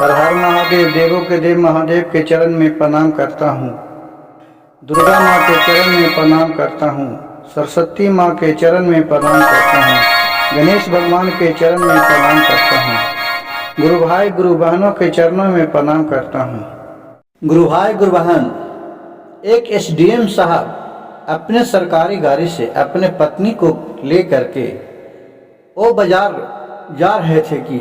हर हर महादेव, देवों के देव महादेव के चरण में प्रणाम करता हूँ। दुर्गा माँ के चरण में प्रणाम करता हूँ। सरस्वती माँ के चरण में प्रणाम करता हूँ। गणेश भगवान के चरण में प्रणाम करता हूँ। गुरु भाई गुरु बहनों के चरणों में प्रणाम करता हूँ। गुरु भाई गुरु बहन, एक एसडीएम साहब अपने सरकारी गाड़ी से अपने पत्नी को ले करके वो बाजार जा रहे थे कि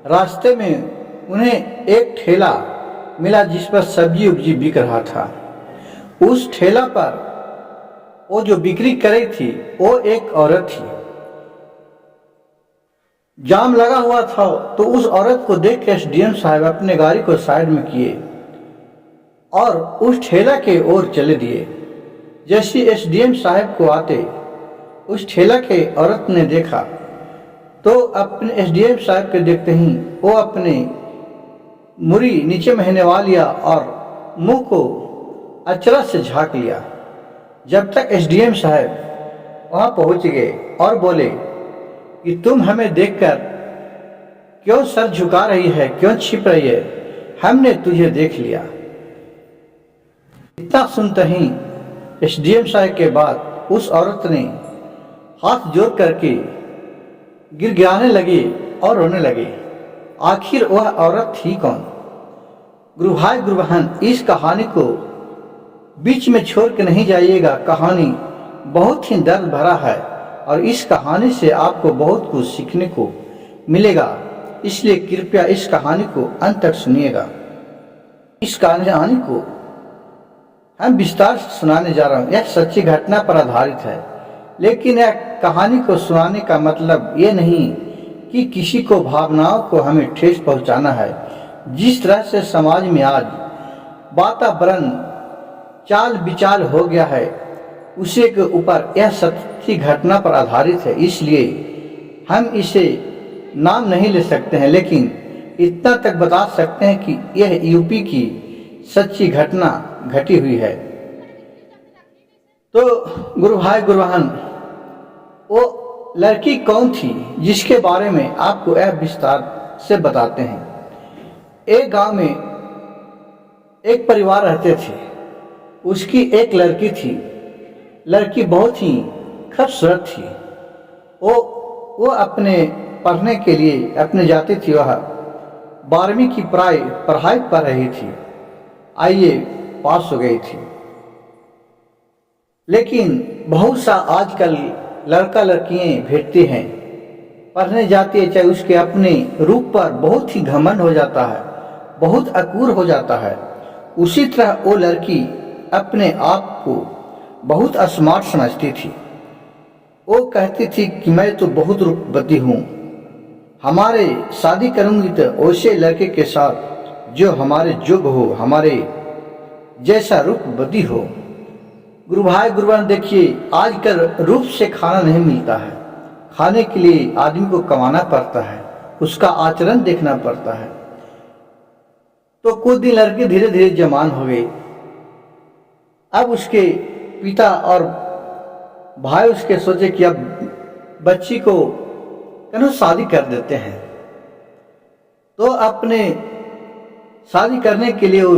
रास्ते में उन्हें एक ठेला मिला जिस पर सब्जी उब्जी बिक रहा था। उस ठेला पर वो जो बिक्री कर रही थी वो एक औरत थी। जाम लगा हुआ था तो उस औरत को देख के एसडीएम साहब अपने गाड़ी को साइड में किए और उस ठेला के ओर चले दिए। जैसे एसडीएम साहब को आते उस ठेला के औरत ने देखा तो अपने एसडीएम साहब के देखते ही वो अपने मुरी नीचे महनेवा लिया और मुंह को अचरज से झाँक लिया। जब तक एसडीएम साहब वहां पहुंच गए और बोले कि तुम हमें देखकर क्यों सर झुका रही है, क्यों छिप रही है, हमने तुझे देख लिया। इतना सुनते ही एसडीएम साहब के बाद उस औरत ने हाथ जोड़ करके गिड़गिड़ाने लगी और रोने लगी। आखिर वह औरत थी कौन? गुरु भाई गुरु बहन, इस कहानी को बीच में छोड़ के नहीं जाइएगा। कहानी बहुत ही दर्द भरा है और इस कहानी से आपको बहुत कुछ सीखने को मिलेगा, इसलिए कृपया इस कहानी को अंत तक सुनिएगा। इस कहानी को हम विस्तार से सुनाने जा रहा हूँ। यह सच्ची घटना पर आधारित है, लेकिन यह कहानी को सुनाने का मतलब ये नहीं कि किसी को भावनाओं को हमें ठेस पहुंचाना है। जिस तरह से समाज में आज वातावरण चाल विचाल हो गया है उसी के ऊपर यह सच्ची घटना पर आधारित है, इसलिए हम इसे नाम नहीं ले सकते हैं, लेकिन इतना तक बता सकते हैं कि यह यूपी की सच्ची घटना घटी हुई है। तो गुरु भाई गुरु बहन, वो लड़की कौन थी जिसके बारे में आपको यह विस्तार से बताते हैं। एक गांव में एक परिवार रहते थे। उसकी एक लड़की थी। लड़की बहुत ही खूबसूरत थी। वो अपने पढ़ने के लिए अपने जाती थी। वह 12वीं की पढ़ाई पढ़ रही थी। आईए पास हो गई थी। लेकिन बहुत सा आजकल लड़का लड़कियां भेजते हैं, पढ़ने जाती है, चाहे उसके अपने रूप पर बहुत ही घमंड हो जाता है, बहुत अकूर हो जाता है। उसी तरह वो लड़की अपने आप को बहुत स्मार्ट समझती थी। वो कहती थी कि मैं तो बहुत रूपवती हूँ, हमारे शादी करूंगी तो वैसे लड़के के साथ जो हमारे योग्य हो, हमारे जैसा रूपवती हो। गुरु भाई गुरु बहन, देखिए आजकल रूप से खाना नहीं मिलता है। खाने के लिए आदमी को कमाना पड़ता है, उसका आचरण देखना पड़ता है। तो कुछ दिन लड़की धीरे धीरे जवान हो गई। अब उसके पिता और भाई उसके सोचे कि अब बच्ची को क्यों शादी कर देते हैं। तो अपने शादी करने के लिए वो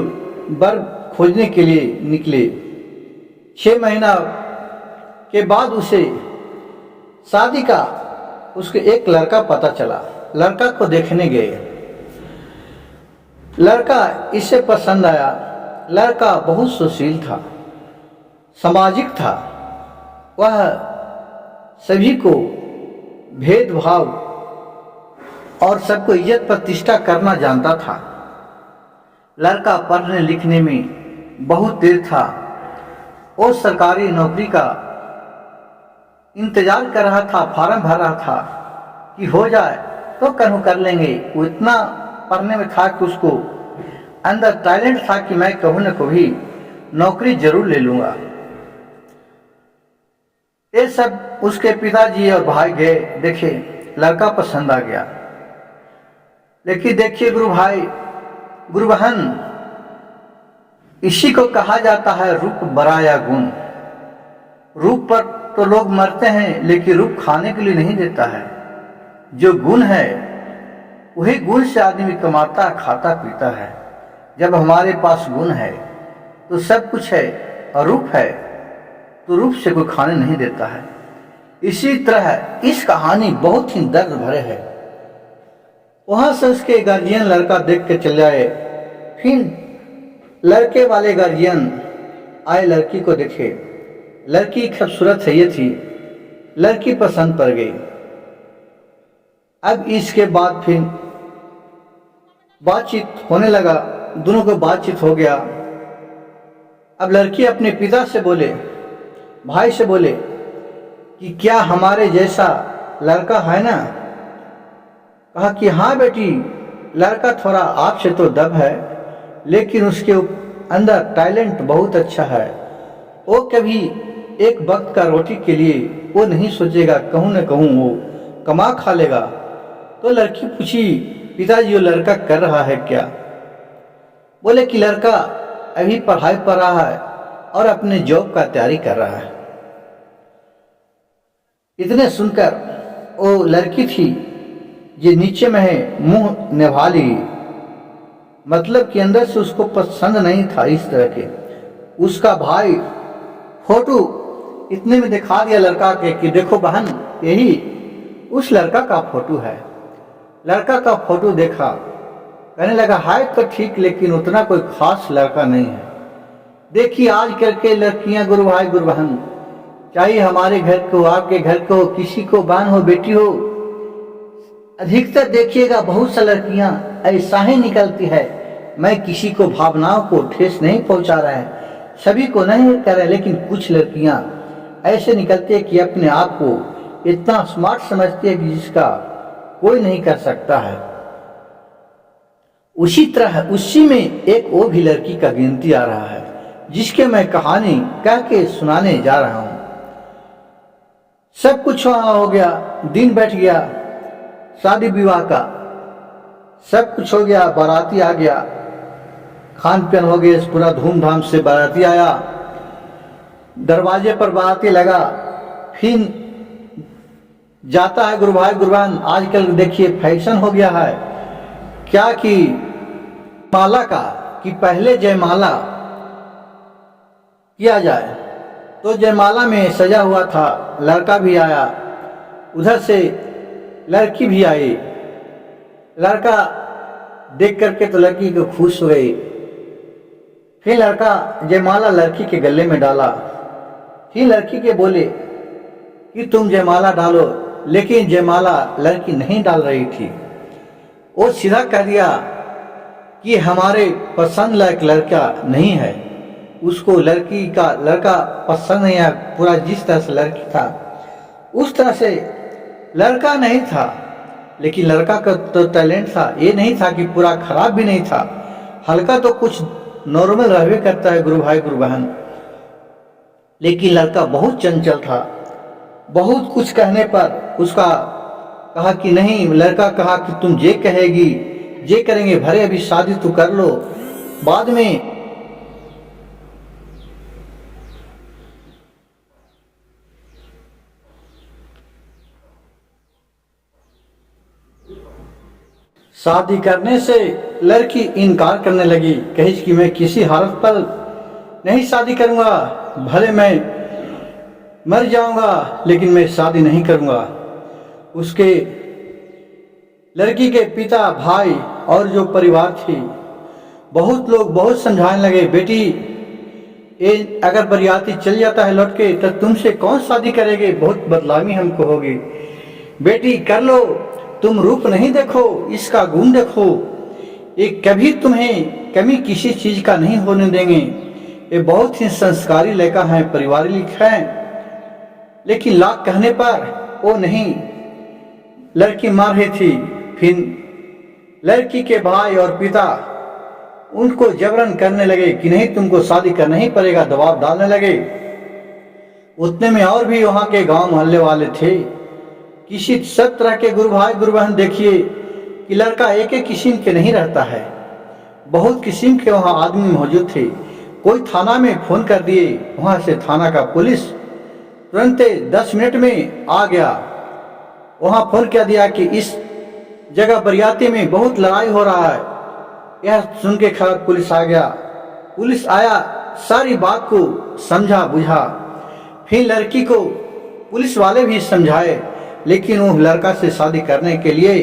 वर खोजने के लिए निकले। 6 महीना के बाद उसे शादी का उसके एक लड़का पता चला। लड़का को देखने गए। लड़का इसे पसंद आया। लड़का बहुत सुशील था, सामाजिक था। वह सभी को भेदभाव और सबको इज्जत प्रतिष्ठा करना जानता था। लड़का पढ़ने लिखने में बहुत तेज था। वो सरकारी नौकरी का इंतजार कर रहा था, फार्म भर रहा था कि हो जाए तो कहीं कर लेंगे। वो इतना पढ़ने में था कि उसको अंदर टैलेंट था कि मैं कहूँ न कभी नौकरी जरूर ले लूंगा। ये सब उसके पिताजी और भाई गए, देखे लड़का पसंद आ गया। लेकिन देखिए गुरु भाई गुरु बहन, इसी को कहा जाता है रूप बड़ा या गुण। रूप पर तो लोग मरते हैं, लेकिन रूप खाने के लिए नहीं देता है। जो गुण है वही गुण से आदमी कमाता खाता पीता है। जब हमारे पास गुण है तो सब कुछ है, और रूप है तो रूप से कोई खाने नहीं देता है। इसी तरह इस कहानी बहुत ही दर्द भरे है। वहां से उसके गार्जियन लड़का देख के चले आए। फिर लड़के वाले गार्जियन आए, लड़की को देखे। लड़की खूबसूरत है ये थी, लड़की पसंद पड़ गई। अब इसके बाद फिर बातचीत होने लगा, दोनों को बातचीत हो गया। अब लड़की अपने पिता से बोले, भाई से बोले कि क्या हमारे जैसा लड़का है ना? कहा कि हाँ बेटी, लड़का थोड़ा आपसे तो दब है, लेकिन उसके अंदर टैलेंट बहुत अच्छा है। वो कभी एक वक्त का रोटी के लिए वो नहीं सोचेगा, कहूँ न कहूँ वो कमा खा लेगा। तो लड़की पूछी, पिताजी वो लड़का कर रहा है क्या? बोले कि लड़का अभी पढ़ाई कर रहा है और अपने जॉब का तैयारी कर रहा है। इतने सुनकर वो लड़की थी ये नीचे में है मुंह निभा ली, मतलब कि अंदर से उसको पसंद नहीं था इस तरह के। उसका भाई फोटो इतने में दिखा दिया लड़का के कि देखो बहन, यही उस लड़का का फोटो है। लड़का का फोटो देखा, कहने लगा हाय तो ठीक, लेकिन उतना कोई खास लड़का नहीं है। देखिए आजकल के लड़कियां गुरु भाई गुरु बहन, चाहे हमारे घर को, आपके घर को, किसी को बहन हो बेटी हो, अधिकतर देखिएगा बहुत सा लड़कियां ऐसा ही निकलती है। मैं किसी को भावनाओं को ठेस नहीं पहुंचा रहा है, सभी को नहीं कर रहे, लेकिन कुछ लड़कियां ऐसे निकलती है कि अपने आप को इतना स्मार्ट समझती है कि जिसका कोई नहीं कर सकता है। उसी तरह उसी में एक वो भी लड़की का गिनती आ रहा है, जिसके मैं कहानी कह के सुनाने जा रहा हूं। सब कुछ वहां हो गया, दिन बैठ गया, शादी विवाह का सब कुछ हो गया, बाराती आ गया, खान पीन हो गया, पूरा धूमधाम से बाराती आया। दरवाजे पर बाराती लगा, फिर जाता है गुरु भाई गुरु बहन। आजकल देखिए फैशन हो गया है क्या कि माला का, कि पहले जयमाला किया जाए। तो जयमाला में सजा हुआ था, लड़का भी आया, उधर से लड़की भी आई। लड़का देख करके तो लड़की को खुश हो गई। फिर लड़का जयमाला लड़की के गले में डाला। फिर लड़की के बोले कि तुम जयमाला डालो, लेकिन जयमाला लड़की नहीं डाल रही थी। वो सीधा कह दिया कि हमारे पसंद लायक लड़का नहीं है, उसको लड़का पसंद नहीं है। पूरा जिस तरह से लड़की था उस तरह से लड़का नहीं था, लेकिन लड़का का तो टैलेंट था। ये नहीं था कि पूरा खराब भी नहीं था, हल्का तो कुछ नॉर्मल रहवे करता है गुरु भाई गुरु बहन। लेकिन लड़का बहुत चंचल था। बहुत कुछ कहने पर उसका कहा कि नहीं, लड़का कहा कि तुम जे कहेगी जे करेंगे, भरे अभी शादी तो कर लो, बाद में शादी करने से लड़की इनकार करने लगी, कही कि मैं किसी हालत पर नहीं शादी करूंगा, भले मैं मर जाऊंगा लेकिन मैं शादी नहीं करूंगा। उसके लड़की के पिता, भाई और जो परिवार थी, बहुत लोग बहुत समझाने लगे, बेटी ये अगर बरियाती चल जाता है लौट के तो तुमसे कौन शादी करेंगे, बहुत बदनामी हमको होगी। बेटी कर लो, तुम रूप नहीं देखो, इसका गुण देखो, ये कभी तुम्हें कमी किसी चीज का नहीं होने देंगे। ये बहुत ही संस्कारी लड़का है, पारिवारिक है। लेकिन लाख कहने पर वो नहीं, लड़की मार रही थी। फिर लड़की के भाई और पिता उनको जबरन करने लगे कि नहीं तुमको शादी करना ही पड़ेगा, दबाव डालने लगे। उतने में और भी वहां के गांव मोहल्ले वाले थे, किसी सब तरह के गुरु भाई गुरु बहन। देखिए कि लड़का एक एक किस्म के नहीं रहता है, बहुत किस्म के वहां आदमी मौजूद थे। कोई थाना में फोन कर दिए, वहां से थाना का पुलिस तुरंत 10 मिनट में आ गया। वहां फोन कर दिया कि इस जगह बरियाती में बहुत लड़ाई हो रहा है। यह सुन के खबर पुलिस आ गया। पुलिस आया, सारी बात को समझा बुझा। फिर लड़की को पुलिस वाले भी समझाए, लेकिन वो लड़का से शादी करने के लिए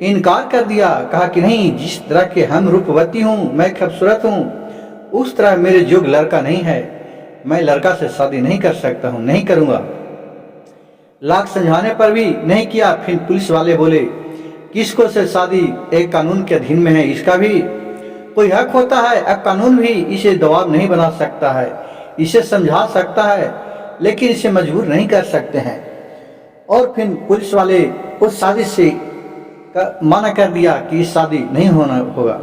इनकार कर दिया। कहा कि नहीं, जिस तरह के हम रूपवती हूँ, मैं खूबसूरत हूँ, उस तरह मेरे जोग लड़का नहीं है। मैं लड़का से शादी नहीं कर सकता हूँ, नहीं करूँगा। लाख समझाने पर भी नहीं किया। फिर पुलिस वाले बोले, किसको से शादी एक कानून के अधीन में है, इसका भी कोई हक होता है। अब कानून भी इसे दबाव नहीं बना सकता है, इसे समझा सकता है, लेकिन इसे मजबूर नहीं कर सकते हैं। और फिर पुलिस वाले उस शादी से मना कर दिया कि इस शादी नहीं होना होगा।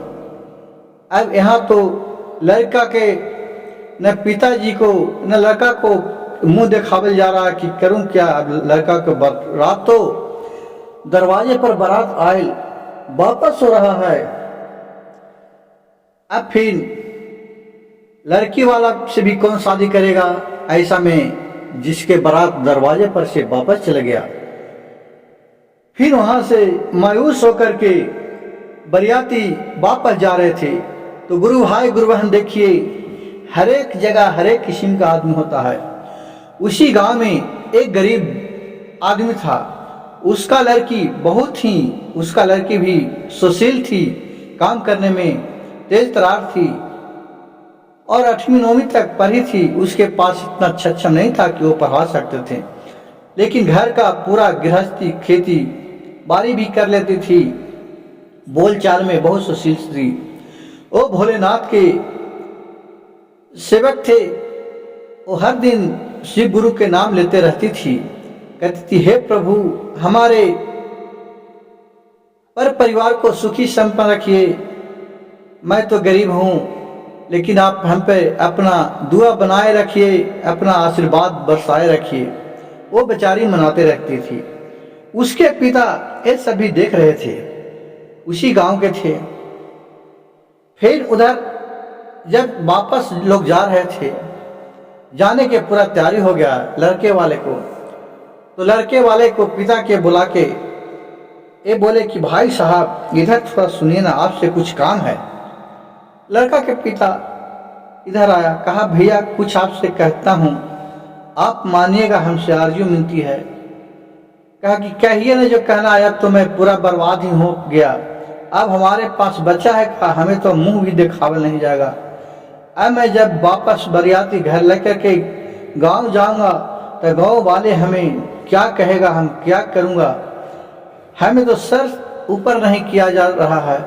अब यहाँ तो लड़का के न पिताजी को न लड़का को मुंह दिखावल जा रहा है कि करूं क्या। अब लड़का को रात तो दरवाजे पर बारात आयल वापस हो रहा है। अब फिर लड़की वाला से भी कौन शादी करेगा ऐसा में, जिसके बारात दरवाजे पर से वापस चला गया। फिर वहां से मायूस होकर के बरियाती वापस जा रहे थे तो गुरु भाई गुरु बहन देखिए, हर एक जगह हर एक किस्म का आदमी होता है। उसी गांव में एक गरीब आदमी था, उसका लड़की भी सुशील थी, काम करने में तेज तरार थी और 8वीं 9वीं तक पढ़ी थी। उसके पास इतना सक्षम नहीं था कि वो पढ़ा सकते थे, लेकिन घर का पूरा गृहस्थी खेती बाड़ी भी कर लेती थी। बोलचाल में बहुत सुशील थी। वो भोलेनाथ के सेवक थे। वो हर दिन शिव गुरु के नाम लेते रहती थी। कहती थी, हे प्रभु, हमारे पर परिवार को सुखी संपन्न रखिए। मैं तो गरीब हूँ, लेकिन आप हम पे अपना दुआ बनाए रखिए, अपना आशीर्वाद बरसाए रखिए। वो बेचारी मनाते रहती थी। उसके पिता ये सभी देख रहे थे, उसी गांव के थे। फिर उधर जब वापस लोग जा रहे थे, जाने के पूरा तैयारी हो गया लड़के वाले को, तो लड़के वाले को पिता के बुला के ये बोले कि भाई साहब इधर थोड़ा सुनिए ना, आपसे कुछ काम है। लड़का के पिता इधर आया, कहा भैया कुछ आपसे कहता हूँ, आप मानिएगा, हमसे आरजू मिलती है। कहा कि कहिए ना जो कहना है, अब तो मैं पूरा बर्बाद ही हो गया। अब हमारे पास बच्चा है, कहा हमें तो मुंह भी दिखावल नहीं जाएगा। अब मैं जब वापस बरियाती घर लेकर के गांव जाऊंगा तो गांव वाले हमें क्या कहेगा, हम क्या करूंगा। हमें तो सर ऊपर नहीं किया जा रहा है।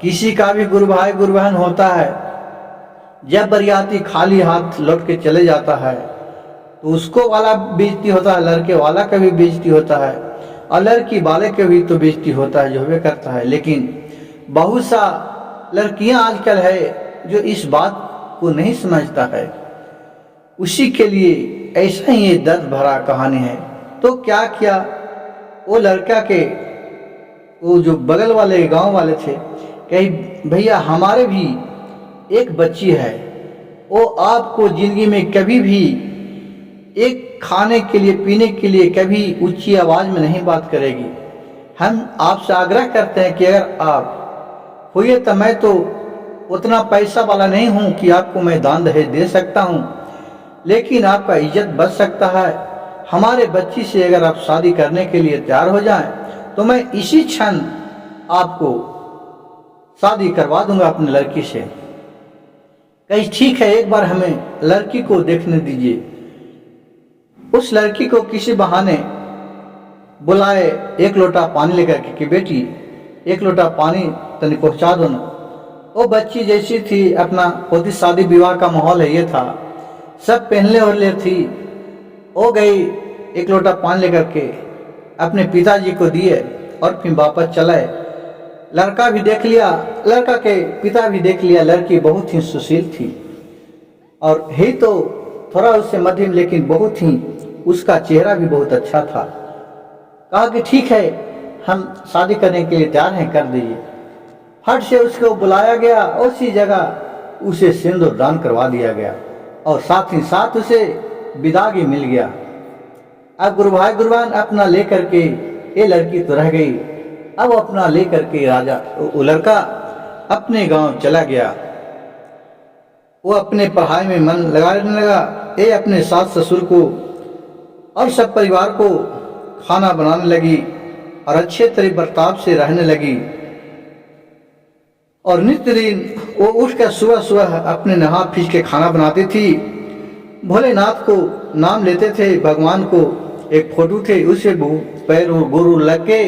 किसी का भी गुरु भाई गुरु बहन होता है, जब बरियाती खाली हाथ लौट के चले जाता है तो उसको वाला बेइज्जती होता है, लड़के वाला का भी बेइज्जती होता है, और लड़की वाले के भी तो बेइज्जती होता है, जो भी करता है। लेकिन बहुत सा लड़कियां आजकल है जो इस बात को नहीं समझता है। उसी के लिए ऐसा ही ये दर्द भरा कहानी है। तो क्या किया, वो लड़का के वो जो बगल वाले गांव वाले थे, कही भैया हमारे भी एक बच्ची है, वो आपको जिंदगी में कभी भी एक खाने के लिए पीने के लिए कभी ऊंची आवाज में नहीं बात करेगी। हम आपसे आग्रह करते हैं कि अगर आप हुए तो मैं तो उतना पैसा वाला नहीं हूं कि आपको मैं दान दहेज दे सकता हूं, लेकिन आपका इज्जत बच सकता है। हमारे बच्ची से अगर आप शादी करने के लिए तैयार हो जाएं तो मैं इसी क्षण आपको शादी करवा दूंगा अपनी लड़की से। कहीं ठीक है, एक बार हमें लड़की को देखने दीजिए। उस लड़की को किसी बहाने बुलाए, एक लोटा पानी लेकर के, बेटी एक लोटा पानी तनी पहुंचा दो ना। वो बच्ची जैसी थी, अपना होती शादी विवाह का माहौल है ये था, सब पहनले ओढ़ले थी। वो गई एक लोटा पानी लेकर के अपने पिताजी को दिए और फिर वापस चलाए। लड़का भी देख लिया, लड़का के पिता भी देख लिया, लड़की बहुत ही सुशील थी और ही तो थोड़ा उससे मध्यम, लेकिन बहुत ही उसका चेहरा भी बहुत अच्छा था। कहा कि ठीक है, हम शादी करने के लिए तैयार हैं, कर दीजिए। फट से उसको बुलाया गया, उसी जगह उसे सिंदूर दान करवा दिया गया और साथ ही साथ उसे विदागी मिल गया। अब गुरु भाई गुरुवान अपना लेकर के ये लड़की तो रह गई, अब अपना लेकर के राजा वो लड़का अपने गांव चला गया। वो अपने पढ़ाई में मन लगाने लगा। ये अपने सास ससुर को और सब परिवार को खाना बनाने लगी और अच्छे तरह बर्ताव से रहने लगी। और नित्य दिन वो उठकर सुबह सुबह अपने नहा फीस के खाना बनाती थी। भोलेनाथ को नाम लेते थे, भगवान को एक फोटो थे उसे पैरों गुरु लग के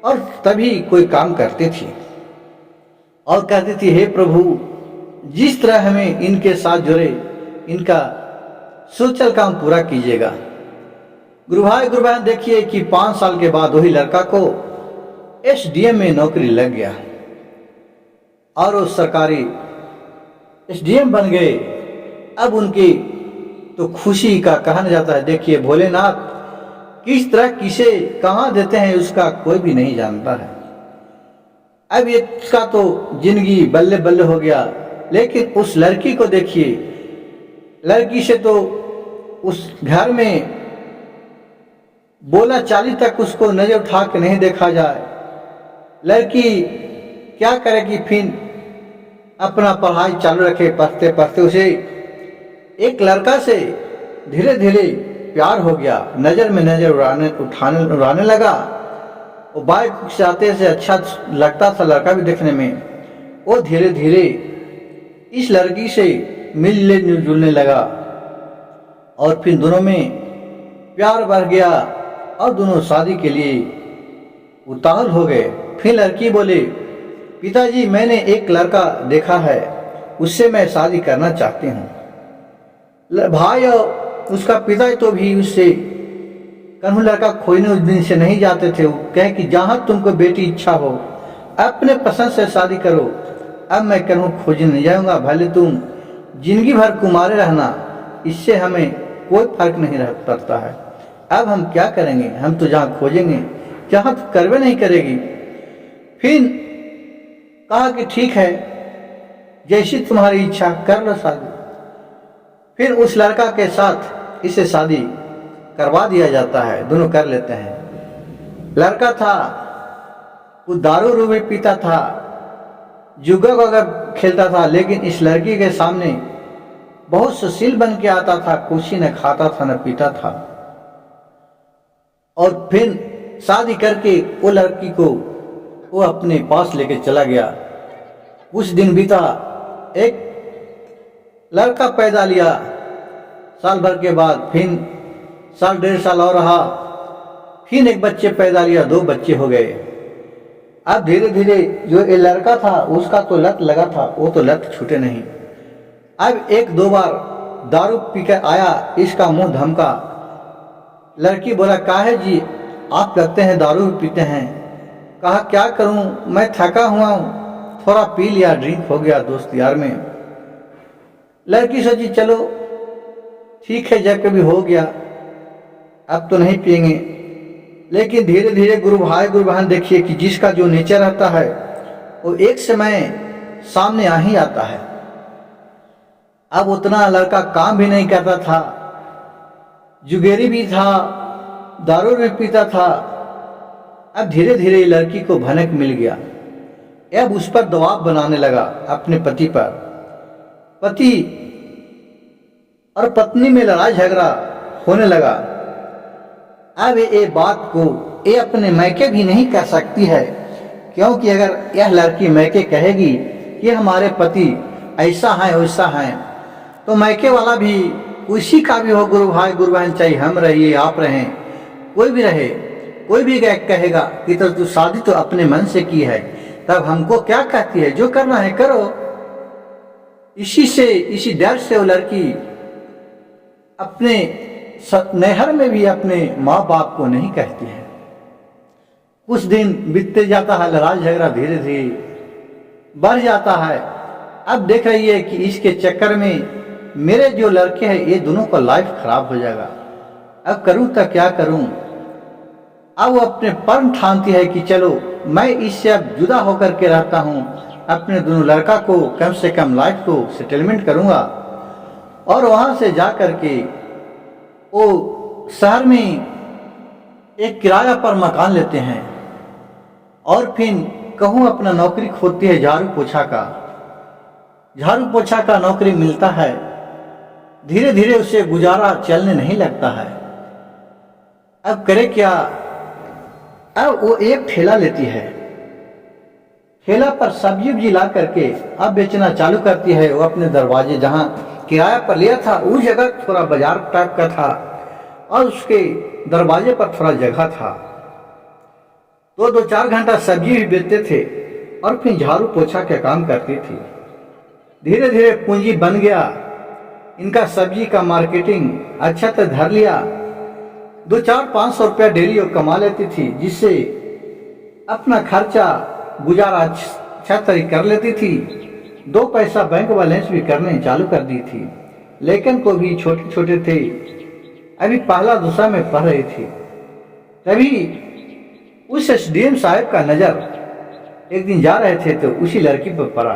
और तभी कोई काम करती थी और कहती थी, हे प्रभु, जिस तरह हमें इनके साथ जुड़े इनका सोचल काम पूरा कीजिएगा। गुरु भाई देखिए कि 5 साल के बाद वही लड़का को एसडीएम में नौकरी लग गया और वो सरकारी एसडीएम बन गए। अब उनकी तो खुशी का कहा जाता है। देखिए भोलेनाथ किस तरह किसे कहाँ देते हैं उसका कोई भी नहीं जानता है। अब इसका तो जिंदगी बल्ले बल्ले हो गया। लेकिन उस लड़की को देखिए, लड़की से तो उस घर में बोला चाली तक उसको नजर उठा के नहीं देखा जाए। लड़की क्या करेगी, फिर अपना पढ़ाई चालू रखे। पढ़ते पढ़ते उसे एक लड़का से धीरे धीरे प्यार हो गया। नजर में नजर उड़ाने लगा। वो बाइक से आते से अच्छा लगता था लड़का भी देखने में। वो धीरे धीरे इस लड़की से मिलने जुलने लगा और फिर दोनों में प्यार बढ़ गया और दोनों शादी के लिए उतावल हो गए। फिर लड़की बोले, पिताजी मैंने एक लड़का देखा है, उससे मैं शादी करना चाहती हूँ। भाई और उसका पिता तो भी उससे कन्हू लड़का खोजने उस दिन से नहीं जाते थे। वो कहे कि जहाँ तुमको बेटी इच्छा हो अपने पसंद से शादी करो, अब मैं कन्हू खोजने नहीं जाऊँगा, भले तुम जिंदगी भर कुमारे रहना, इससे हमें कोई फर्क नहीं पड़ता है। अब हम क्या करेंगे, हम तो जहाँ खोजेंगे जहाँ तो करवे नहीं करेगी। फिर कहा कि ठीक है, जैसी तुम्हारी इच्छा कर लो शादी। फिर उस लड़का के साथ इसे शादी करवा दिया जाता है, दोनों कर लेते हैं। लड़का था वो दारू रूबी पीता था, जुगा वगैरह खेलता था, लेकिन इस लड़की के सामने बहुत सुशील बन के आता था, कुछ न खाता था न पीता था। और फिर शादी करके वो लड़की को वो अपने पास लेके चला गया। कुछ दिन बीता, एक लड़का पैदा लिया। साल भर के बाद फिर साल 1.5 साल और रहा, फिर एक बच्चे पैदा लिया, 2 बच्चे हो गए। अब धीरे धीरे जो ये लड़का था उसका तो लत लगा था, वो तो लत छूटे नहीं। अब 1-2 बार दारू पीकर आया, इसका मुंह धमका। लड़की बोला, काहे जी आप लगते हैं दारू पीते हैं। कहा क्या करूं, मैं थका हुआ हूं, थोड़ा पी लिया, ड्रिंक हो गया दोस्त यार में। लड़की सोची चलो ठीक है, जब कभी हो गया अब तो नहीं पिएंगे। लेकिन धीरे धीरे गुरु भाई गुरु बहन देखिए कि जिसका जो नेचर रहता है वो एक समय सामने आ ही आता है। अब उतना लड़का काम भी नहीं करता था, जुगेरी भी था, दारू भी पीता था। अब धीरे धीरे लड़की को भनक मिल गया। अब उस पर दबाव बनाने लगा अपने पति पर। पति और पत्नी में लड़ाई झगड़ा होने लगा। अब ये बात को ये अपने मैके भी नहीं कह सकती है, क्योंकि अगर यह लड़की मैके कहेगी कि हमारे पति ऐसा है वैसा है, तो मैके वाला भी उसी का भी हो, गुरु भाई गुरु बहन, चाहे हम रहिए आप रहें, कोई भी रहे, कोई भी कहेगा कि तो तू शादी तो अपने मन से की है, तब हमको क्या कहती है, जो करना है करो। इसी डर से वो लड़की अपने नैहर में भी अपने माँ बाप को नहीं कहती है। कुछ दिन बीतते जाता है, लड़ाई झगड़ा धीरे धीरे बढ़ जाता है। अब देख रही है कि इसके चक्कर में मेरे जो लड़के हैं ये दोनों का लाइफ खराब हो जाएगा। अब करूं तो क्या करूं। अब वो अपने प्रण ठानती है कि चलो मैं इससे अब जुदा होकर के रहता हूं, अपने दोनों लड़का को कम से कम लाइफ को सेटलमेंट करूंगा। और वहां से जा कर के वो शहर में एक किराया पर मकान लेते हैं। और फिर कहूँ अपना नौकरी खोती है झाड़ू पोछा का। झाड़ू पोछा का नौकरी मिलता है, धीरे धीरे उसे गुजारा चलने नहीं लगता है। अब करे क्या, अब वो एक ठेला लेती है, ठेला पर सब्जी उब्जी ला करके अब बेचना चालू करती है। वो अपने दरवाजे जहाँ किराया पर लिया था उस जगह थोड़ा बाजार टाइप का था और उसके दरवाजे पर थोड़ा जगह था, तो 2-4 घंटा सब्जी भी बेचते थे और फिर झाड़ू पोछा का काम करती थी। धीरे धीरे पूंजी बन गया, इनका सब्जी का मार्केटिंग अच्छा तो धर लिया। 200-500 रुपया डेली वो कमा लेती थी, जिससे अपना खर्चा गुजारा अच्छा तरीके कर लेती थी। 2 पैसा बैंक बैलेंस भी करने चालू कर दी थी। लेकिन को भी छोटे छोटे थे, अभी पहला दूसरा में पढ़ रही थी। तभी उस एसडीएम साहब का नजर एक दिन जा रहे थे तो उसी लड़की पर पड़ा।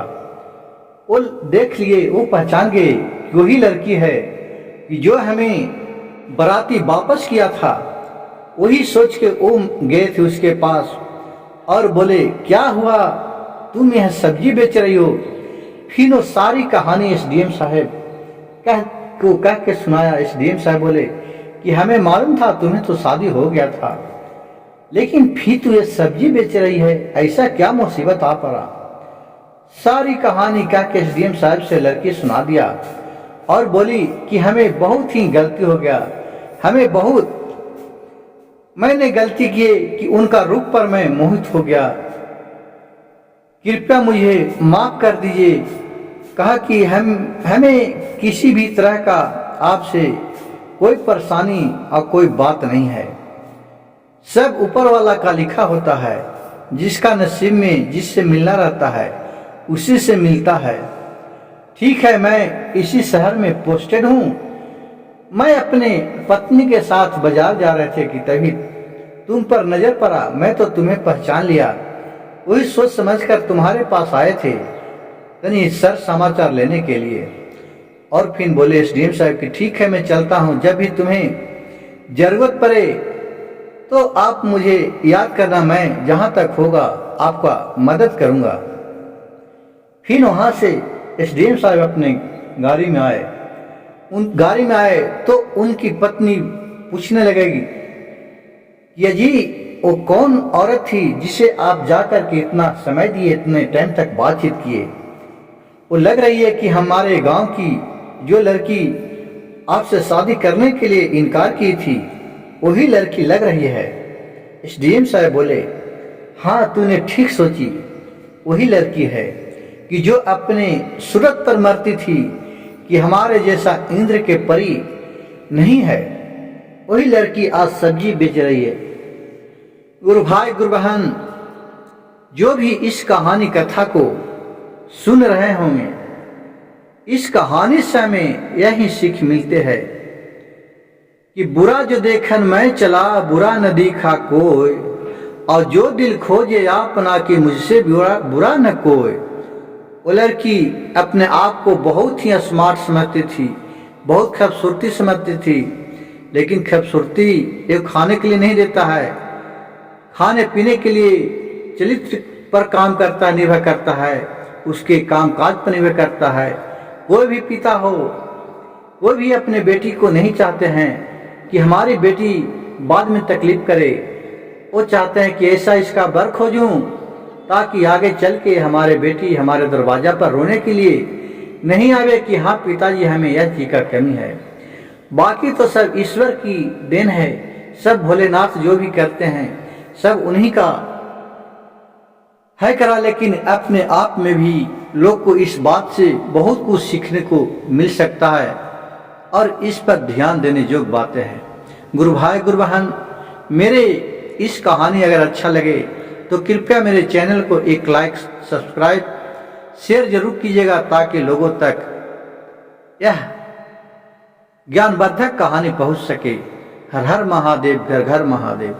वो देख लिए, वो पहचान गए कि वही लड़की है कि जो हमें बराती वापस किया था। वही सोच के वो गए थे उसके पास और बोले, क्या हुआ, तुम यह सब्जी बेच रही हो? फिर वो सारी कहानी एसडीएम साहब कह के सुनाया। एसडीएम साहब बोले कि हमें मालूम था तुम्हें तो शादी हो गया था, लेकिन फिर तू ये सब्जी बेच रही है, ऐसा क्या मुसीबत आ पड़ा? सारी कहानी कह के एसडीएम साहब से लड़की सुना दिया और बोली कि हमें बहुत ही गलती हो गया, मैंने गलती की कि उनका रूप पर मैं मोहित हो गया, कृपया मुझे माफ कर दीजिए। कहा कि हमें किसी भी तरह का आपसे कोई परेशानी और कोई बात नहीं है, सब ऊपर वाला का लिखा होता है, जिसका नसीब में जिससे मिलना रहता है उसी से मिलता है। ठीक है, मैं इसी शहर में पोस्टेड हूँ। मैं अपने पत्नी के साथ बाजार जा रहे थे कि तभी तुम पर नजर पड़ा, मैं तो तुम्हें पहचान लिया, वही सोच समझकर तुम्हारे पास आए थे तनी सर समाचार लेने के लिए। और फिर बोले एसडीएम साहब कि ठीक है, मैं चलता हूँ, जब भी तुम्हें जरूरत पड़े तो आप मुझे याद करना, मैं जहां तक होगा आपका मदद करूंगा। फिर वहां से एसडीएम साहब अपने गाड़ी में आए। गाड़ी में आए तो उनकी पत्नी पूछने लगेगी, ये जी वो कौन औरत थी जिसे आप जाकर के इतना समय दिए, इतने टाइम तक बातचीत किए? वो लग रही है कि हमारे गांव की जो लड़की आपसे शादी करने के लिए इनकार की थी वही लड़की लग रही है। एसडीएम साहब बोले, हाँ तूने ठीक सोची, वही लड़की है कि जो अपने सूरत पर मरती थी कि हमारे जैसा इंद्र के परी नहीं है, वही लड़की आज सब्जी बेच रही है। गुरु भाई गुरु बहन, जो भी इस कहानी कथा को सुन रहे होंगे, इस कहानी से हमें यही सीख मिलते हैं कि बुरा जो देखन मैं चला, बुरा न देखा कोई, और जो दिल खोजे अपना कि मुझसे बुरा न कोई। वो लड़की अपने आप को बहुत ही स्मार्ट समझती थी, बहुत खूबसूरती समझती थी, लेकिन खूबसूरती ये खाने के लिए नहीं देता है, खाने पीने के लिए चरित्र पर काम करता है, निर्भर करता है, उसके काम काज पर निर्भर करता है। कोई भी पिता हो, कोई भी अपने बेटी को नहीं चाहते हैं कि हमारी बेटी बाद में तकलीफ करे। वो चाहते हैं कि ऐसा इसका बर खोजूं ताकि आगे चल के हमारे बेटी हमारे दरवाजा पर रोने के लिए नहीं आवे कि हाँ पिताजी हमें यह चीज का कमी है। बाकी तो सब ईश्वर की देन है, सब भोलेनाथ जो भी करते हैं सब उन्हीं का है करा। लेकिन अपने आप में भी लोग को इस बात से बहुत कुछ सीखने को मिल सकता है और इस पर ध्यान देने योग्य बातें हैं। गुरु भाई गुरु बहन, मेरे इस कहानी अगर अच्छा लगे तो कृपया मेरे चैनल को एक लाइक, सब्सक्राइब, शेयर जरूर कीजिएगा ताकि लोगों तक यह ज्ञानवर्धक कहानी पहुंच सके। हर हर महादेव, घर घर महादेव।